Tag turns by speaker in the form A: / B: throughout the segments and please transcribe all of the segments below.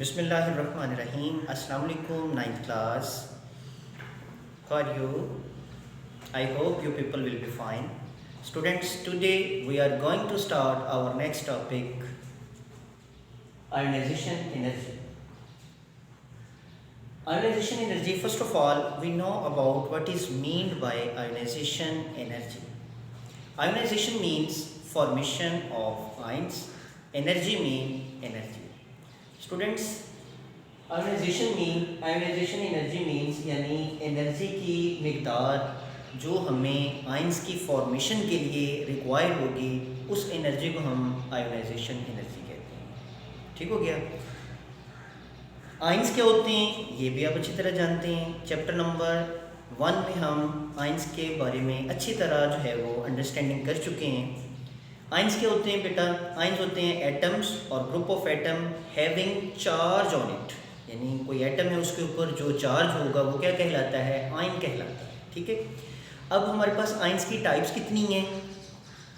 A: Bismillahirrahmanirrahim. Assalamu alaikum, ninth class. How are you? I hope you people will be fine. Students, today we are going to start our next topic, ionization energy. Ionization energy, first of all, we know about what is meant by ionization energy. Ionization means formation of ions. Energy means energy. Students ionization energy means यानी energy की मिकदार जो हमें ions की formation के लिए require होगी, उस एनर्जी को हम आयोनाइजेशन एनर्जी कहते हैं। ठीक हो गया। आयंस क्या होते हैं ये भी आप अच्छी तरह जानते हैं। चैप्टर नंबर 1 में हम आयंस के बारे में अच्छी तरह जो है वो अंडरस्टैंडिंग कर चुके हैं। आयंस क्या होते हैं बेटा? आयंस होते हैं एटम्स और group of atom having charge on it, यानी कोई एटम है उसके ऊपर जो चार्ज होगा वो क्या कहलाता है? आयन कहलाता है। ठीक है। अब हमारे पास आयंस की टाइप्स कितनी हैं?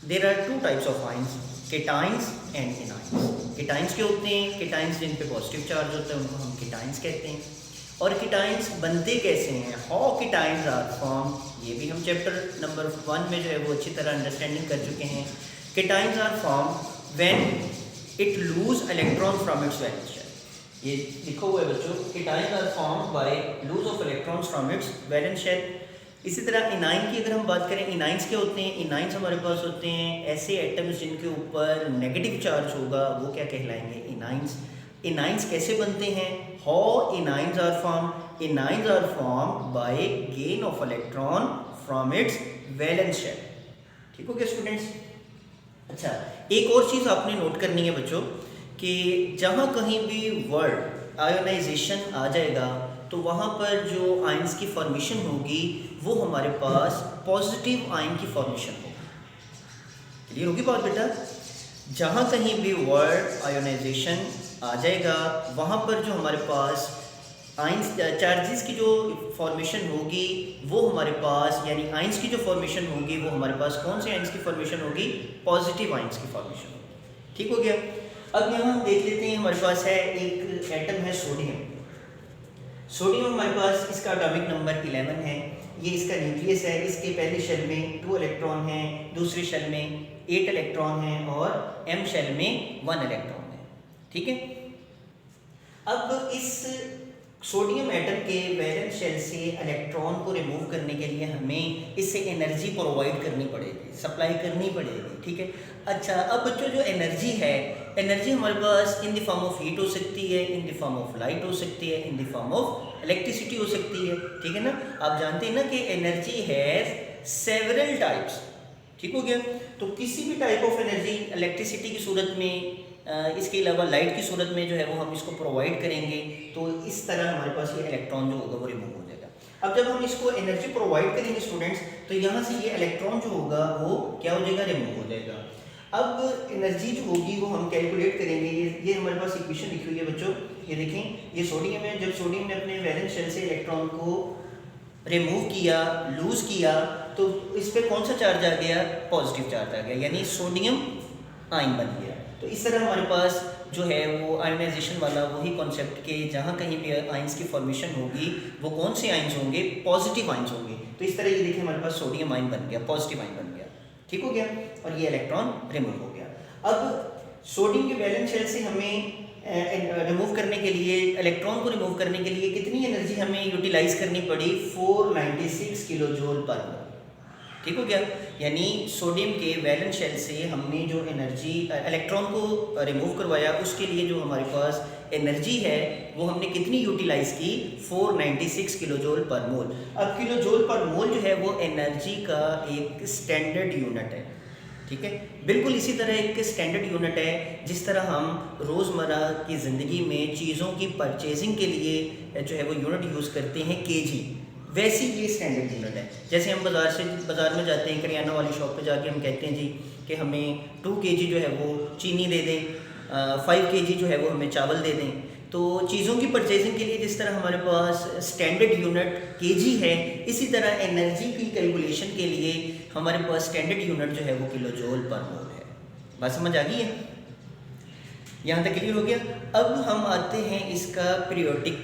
A: There are 2 types of ions, cations and anions. Cations क्या होते हैं? केटाइंस जिन पे पॉजिटिव चार्ज होता है उनको हम केटाइंस कहते हैं। और केटाइंस बनते कैसे हैं? हाउ केटाइंस आर फॉर्म, ये भी हम चैप्टर नंबर 1 में जो है वो अच्छी तरह अंडरस्टैंडिंग कर चुके हैं। Cations are formed when it lose electron from its valence shell. ये लिखा हुआ है बच्चों, cations are formed by lose of electrons from its valence shell. इसी तरह इनाइन की अगर हम बात करें, इनाइंस क्या होते हैं? इनाइंस हमारे पास होते हैं ऐसे एटम्स जिनके ऊपर नेगेटिव चार्ज होगा, वो क्या कहलाएंगे? इनाइंस। इनाइंस कैसे बनते हैं? How anions are form? Anions are form by gain of electron from its valence shell. ठीक हो गया स्टूडेंट्स। अच्छा, एक और चीज़ आपने नोट करनी है बच्चों कि जहाँ कहीं भी वर्ड आयोनाइजेशन आ जाएगा तो वहाँ पर जो आयंस की फॉर्मेशन होगी वो हमारे पास पॉजिटिव आयन की फॉर्मेशन होगी। क्लियर होगी बात बेटा? जहाँ कहीं भी वर्ड आयोनाइजेशन आ जाएगा वहाँ पर जो हमारे पास आयंस चार्जेस की जो फॉर्मेशन होगी वो हमारे पास, यानी आयंस की जो फॉर्मेशन होगी वो हमारे पास कौन से आयंस की फॉर्मेशन होगी? पॉजिटिव आयंस की फॉर्मेशन होगी। ठीक हो गया। अब यहाँ हम देख लेते हैं, हमारे पास है एक एटम है सोडियम। सोडियम हमारे पास, इसका एटॉमिक नंबर 11 है। ये इसका न्यूक्लियस है। इसके पहले शेल में 2 इलेक्ट्रॉन हैं, दूसरे शेल में 8 इलेक्ट्रॉन हैं और एम शेल में 1 इलेक्ट्रॉन है। ठीक है। अब इस सोडियम एटम के वैलेंस शेल से इलेक्ट्रॉन को रिमूव करने के लिए हमें इससे एनर्जी प्रोवाइड करनी पड़ेगी, सप्लाई करनी पड़ेगी। ठीक है। अच्छा, अब बच्चों जो एनर्जी है, एनर्जी हमारे पास in the form of heat हो सकती है, in the form of light हो सकती है, in the form of electricity हो सकती है। ठीक है ना। आप जानते हैं ना कि एनर्जी हैज सेवरल टाइप्स। ठीक हो गया। तो किसी भी टाइप ऑफ एनर्जी इलेक्ट्रिसिटी की सूरत में, इसके अलावा लाइट की सूरत में जो है वो हम इसको प्रोवाइड करेंगे तो इस तरह हमारे पास ये इलेक्ट्रॉन जो होगा वो रिमूव हो जाएगा। अब जब हम इसको एनर्जी प्रोवाइड करेंगे स्टूडेंट्स, तो यहाँ से ये इलेक्ट्रॉन जो होगा वो क्या हो जाएगा? रिमूव हो जाएगा। अब एनर्जी जो होगी वो हम कैलकुलेट करेंगे। ये हमारे पास इक्वेशन लिखी हुई है बच्चों, ये देखें, ये सोडियम है। जब सोडियम ने अपने वैलेंस शेल से इलेक्ट्रॉन को रिमूव किया, लूज किया, तो इस पर कौन सा चार्ज आ गया? पॉजिटिव चार्ज आ गया, यानी सोडियम आयन बन गया। तो इस तरह हमारे पास जो है वो आयोनाइजेशन वाला वही कॉन्सेप्ट के जहाँ कहीं भी आयंस की फॉर्मेशन होगी वो कौन से आयंस होंगे? पॉजिटिव आयंस होंगे। तो इस तरह ये देखिए हमारे पास सोडियम आयन बन गया, पॉजिटिव आयन बन गया। ठीक हो गया। और ये इलेक्ट्रॉन रिमूव हो गया। अब सोडियम के वैलेंस शेल से हमें रिमूव करने के लिए, इलेक्ट्रॉन को रिमूव करने के लिए कितनी एनर्जी हमें यूटिलाइज करनी पड़ी? 496 किलो जूल पर मोल। ठीक हो गया। यानी सोडियम के वैलेंस शेल से हमने जो एनर्जी, इलेक्ट्रॉन को रिमूव करवाया, उसके लिए जो हमारे पास एनर्जी है वो हमने कितनी यूटिलाइज की? 496 किलो जूल पर मोल। अब किलो जूल पर मोल जो है वो एनर्जी का एक स्टैंडर्ड यूनिट है। ठीक है। बिल्कुल इसी तरह एक स्टैंडर्ड यूनिट है जिस तरह हम रोज़मर्रा की ज़िंदगी में चीज़ों की परचेजिंग के लिए जो है वो यूनिट यूज़ करते हैं केजी, वैसी ये स्टैंडर्ड यूनिट है। जैसे हम बाज़ार में जाते हैं, करियाना वाली शॉप पे जाके हम कहते हैं जी कि हमें 2 kg जो है वो चीनी दे दें, 5 kg जो है वो हमें चावल दे दें। तो चीज़ों की परचेजिंग के लिए जिस तरह हमारे पास स्टैंडर्ड यूनिट केजी है, इसी तरह एनर्जी की कैलकुलेशन के लिए हमारे पास स्टैंडर्ड यूनिट जो है वो किलो जूल पर मोल है। बात समझ आ गई है? यहाँ तक क्लियर हो गया। अब हम आते हैं इसका पीरियोडिक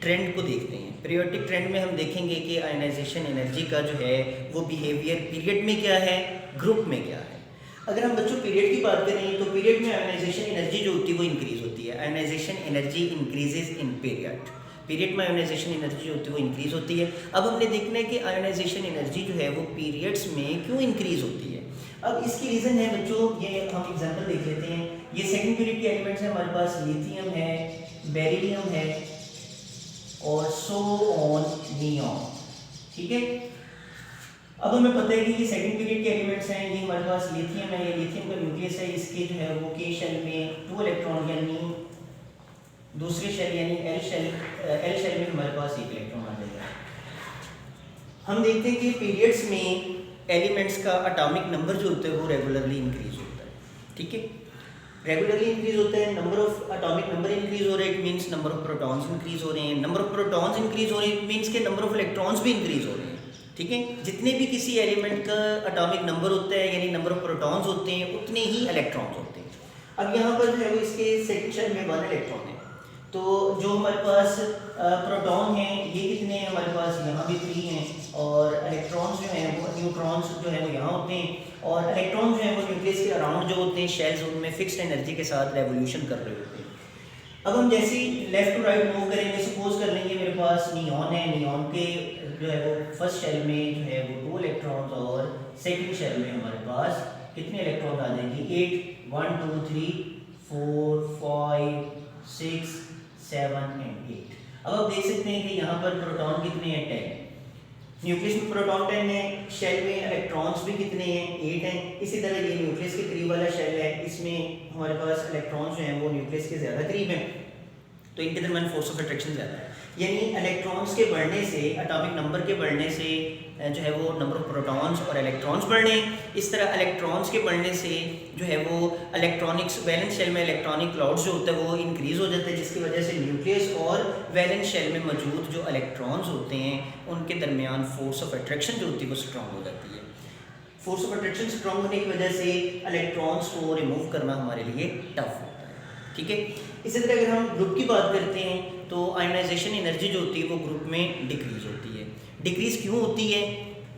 A: ट्रेंड को देखते हैं। पीरियोडिक ट्रेंड में हम देखेंगे कि आयनाइजेशन एनर्जी का जो है वो बिहेवियर पीरियड में क्या है, ग्रुप में क्या है। अगर हम बच्चों पीरियड की बात करें तो पीरियड में आयनाइजेशन एनर्जी जो होती है वो इंक्रीज होती है। Ionization energy increases in period. Period में आयोनाइजेशन एनर्जी होती है वो इंक्रीज होती है। अब हमने देखना है कि आयोनाइजेशन एनर्जी जो है वो पीरियड्स में क्यों इंक्रीज होती है। अब इसकी रीज़न है बच्चों, ये हम एग्जांपल देख लेते हैं। ये सेकंड पीरियड के एलिमेंट्स हैं हमारे पास, लिथियम है, बेरिलियम है और सो ऑन नियॉन, ठीक है। अब हमें पता है कि ये सेकंड पीरियड के एलिमेंट्स हैं। ये हमारे पास लिथियम है, ये लिथियम का न्यूक्लियस है, इसके जो है वो के शेल में 2 इलेक्ट्रॉन यानी दूसरे शेल यानी एल शेल में हमारे पास 1 इलेक्ट्रॉन आ जाएगा। हम देखते हैं कि पीरियड्स में एलिमेंट्स का एटॉमिक नंबर जो होता है वो रेगुलरली इंक्रीज होता है, ठीक है। रेगुलरली इंक्रीज होता है, number of atomic number increase हो रहे हैं, it means number of protons increase हो रहे हैं। नंबर ऑफ प्रोटॉन्स इंक्रीज हो रहे हैं, इट मींस के नंबर ऑफ इलेक्ट्रॉन्स भी इंक्रीज हो रहे हैं, ठीक है। जितने भी किसी एलिमेंट का एटॉमिक नंबर होता है यानी नंबर ऑफ प्रोटॉन्स होते हैं उतने ही इलेक्ट्रॉन्स होते हैं। अब यहाँ पर जो है वो इसके सेकंड शेल में 1 इलेक्ट्रॉन है, तो जो हमारे पास प्रोटॉन हैं ये कितने हैं हमारे पास, यहाँ भी 3 हैं, और इलेक्ट्रॉन्स जो हैं वो न्यूट्रॉन्स जो है वो यहाँ होते हैं, और इलेक्ट्रॉन जो है वो न्यूक्लियस के अराउंड जो होते हैं शेल्स उनमें फिक्स्ड एनर्जी के साथ रेवोल्यूशन कर रहे होते हैं। अब हम जैसे ही लेफ्ट टू राइट मूव करेंगे, सपोज कर लेंगे मेरे पास नियॉन है, नियॉन के जो है वो फर्स्ट शेल में जो है वो 2 इलेक्ट्रॉन्स और सेकंड शेल में हमारे पास कितने इलेक्ट्रॉन आ जाएंगे, 8, 1 2 3 4 5 6 7 and 8। अब आप देख सकते हैं कि यहाँ पर प्रोटॉन कितने हैं, 10। न्यूक्लियस में प्रोटॉन 10 है, शेल में इलेक्ट्रॉन्स भी कितने हैं, 8 हैं। इसी तरह ये न्यूक्लियस के करीब वाला शेल है, इसमें हमारे पास इलेक्ट्रॉन्स जो हैं वो न्यूक्लियस के ज़्यादा करीब हैं, तो इनके दरमियान फोर्स ऑफ अट्रैक्शन ज़्यादा है। यानी इलेक्ट्रॉन्स के बढ़ने से, एटॉमिक नंबर के बढ़ने से जो है वो नंबर ऑफ प्रोटॉन्स और इलेक्ट्रॉन्स बढ़ने, इस तरह इलेक्ट्रॉन्स के बढ़ने से जो है वो इलेक्ट्रॉनिक्स वैलेंस शेल में इलेक्ट्रॉनिक क्लाउड्स जो होता है वो इंक्रीज़ हो जाता है, जिसकी वजह से न्यूक्लियस और वैलेंस शेल में मौजूद जो इलेक्ट्रॉन्स होते हैं उनके दरमियान फोर्स ऑफ अट्रैक्शन जो होती है वो स्ट्रॉन्ग हो जाती है। फोर्स ऑफ अट्रैक्शन स्ट्रॉन्ग होने की वजह से इलेक्ट्रॉन्स को रिमूव करना हमारे लिए टफ होता है, ठीक है। इसी तरह अगर हम ग्रुप की बात करते हैं तो आयोनाइजेशन एनर्जी जो होती है वो ग्रुप में डिक्रीज होती है। डिक्रीज क्यों होती है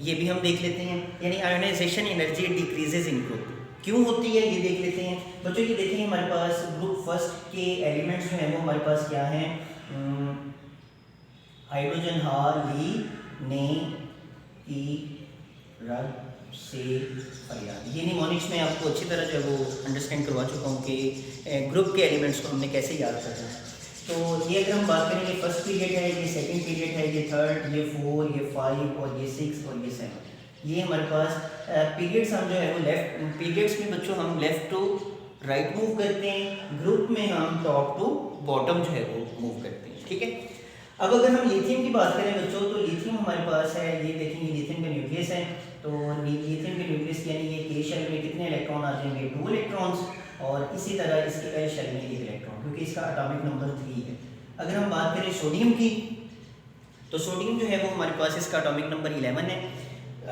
A: ये भी हम देख लेते हैं, यानी ionization energy decreases in group क्यों होती है ये देख लेते हैं। बच्चों ये देखेंगे हमारे पास ग्रुप फर्स्ट के एलिमेंट्स जो हैं वो हमारे पास क्या हैं, हाइड्रोजन हाली ने ई रग से फरियाद। ये निमोनिक्स में आपको अच्छी तरह जो है वो अंडरस्टैंड करवा चुका हूँ कि ग्रुप के एलिमेंट्स को हमने कैसे याद करना है। तो ये अगर हम बात करें, ये फर्स्ट पीरियड है, ये सेकंड पीरियड है, ये थर्ड, ये 4, ये 5 और ये 6 और ये 7। ये हमारे पास पीरियड्स हम जो है वो लेफ्ट पीरियड्स में बच्चों हम लेफ़्ट टू राइट मूव करते हैं, ग्रुप में हम टॉप टू बॉटम जो है वो मूव करते हैं, ठीक है। अब अगर हम लिथियम की बात करें बच्चों तो लिथियम हमारे पास है, ये देखेंगे लिथियम का न्यूक्लियस है, तो लिथियम के न्यूक्लियस यानी ये के शेल में कितने इलेक्ट्रॉन आ जाएंगे, 2 इलेक्ट्रॉन्स, और इसी तरह इसके एल शेल में 1 इलेक्ट्रॉन, क्योंकि इसका एटॉमिक नंबर 3 है। अगर हम बात करें सोडियम की तो सोडियम जो है वो हमारे पास इसका एटॉमिक नंबर 11 है।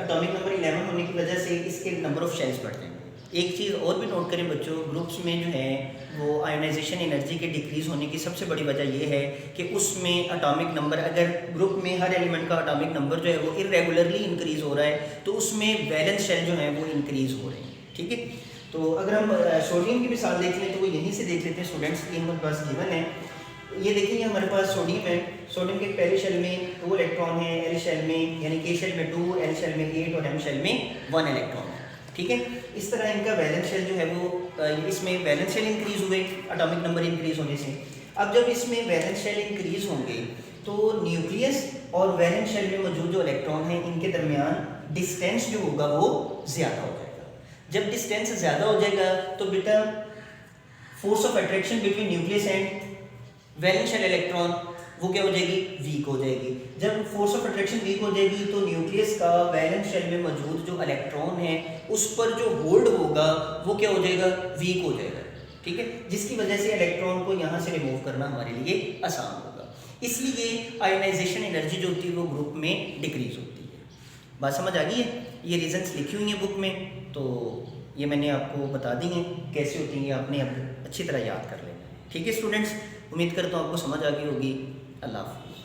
A: एटॉमिक नंबर 11 होने की वजह से इसके नंबर ऑफ शेल्स बढ़ते हैं। एक चीज़ और भी नोट करें बच्चों, ग्रुप्स में जो है वो आयोनाइजेशन एनर्जी के डिक्रीज़ होने की सबसे बड़ी वजह ये है कि उसमें एटॉमिक नंबर, अगर ग्रुप में हर एलिमेंट का एटॉमिक नंबर जो है वो इरेगुलरली इंक्रीज़ हो रहा है तो उसमें वैलेंस शेल जो है वो इंक्रीज़ हो रहे हैं, ठीक है। तो अगर हम सोडियम की मिसाल देख लें तो वो यहीं से देख लेते हैं, स्टूडेंट्स की हमारे पास गिवन है। ये देखिए हमारे पास सोडियम है, सोडियम के पहले शेल में 2 इलेक्ट्रॉन है, एल शेल में यानी के शेल में 2, एल शेल में 8 और एम शेल में 1 इलेक्ट्रॉन है, ठीक है। इस तरह इनका वैलेंस शेल जो है वो इसमें वैलेंस शेल इंक्रीज हुए एटॉमिक नंबर इंक्रीज होने से। अब जब इसमें वैलेंस शेल इंक्रीज होंगे तो न्यूक्लियस और वैलेंस शेल में मौजूद जो इलेक्ट्रॉन हैं इनके दरमियान डिस्टेंस जो होगा वो ज़्यादा हो जाएगा। जब डिस्टेंस ज़्यादा हो जाएगा तो बेटा force of attraction between nucleus and valence shell electron वो क्या हो जाएगी, वीक हो जाएगी। जब फोर्स ऑफ अट्रैक्शन वीक हो जाएगी तो न्यूक्लियस का वैलेंस शेल में मौजूद जो इलेक्ट्रॉन है उस पर जो होल्ड होगा वो क्या हो जाएगा, वीक हो जाएगा, ठीक है। जिसकी वजह से इलेक्ट्रॉन को यहाँ से रिमूव करना हमारे लिए आसान होगा। इसलिए आयोनाइजेशन एनर्जी जो होती है वो ग्रुप में डिक्रीज होती है। बात समझ आ गई है? ये रीजंस लिखी हुई हैं बुक में, तो ये मैंने आपको बता दी हैं कैसे होती हैं, आपने अब अच्छी तरह याद कर लेना। ठीक है स्टूडेंट्स, उम्मीद करता हूँ आपको समझ आ गई होगी। अल्लाह हाफ़िज़।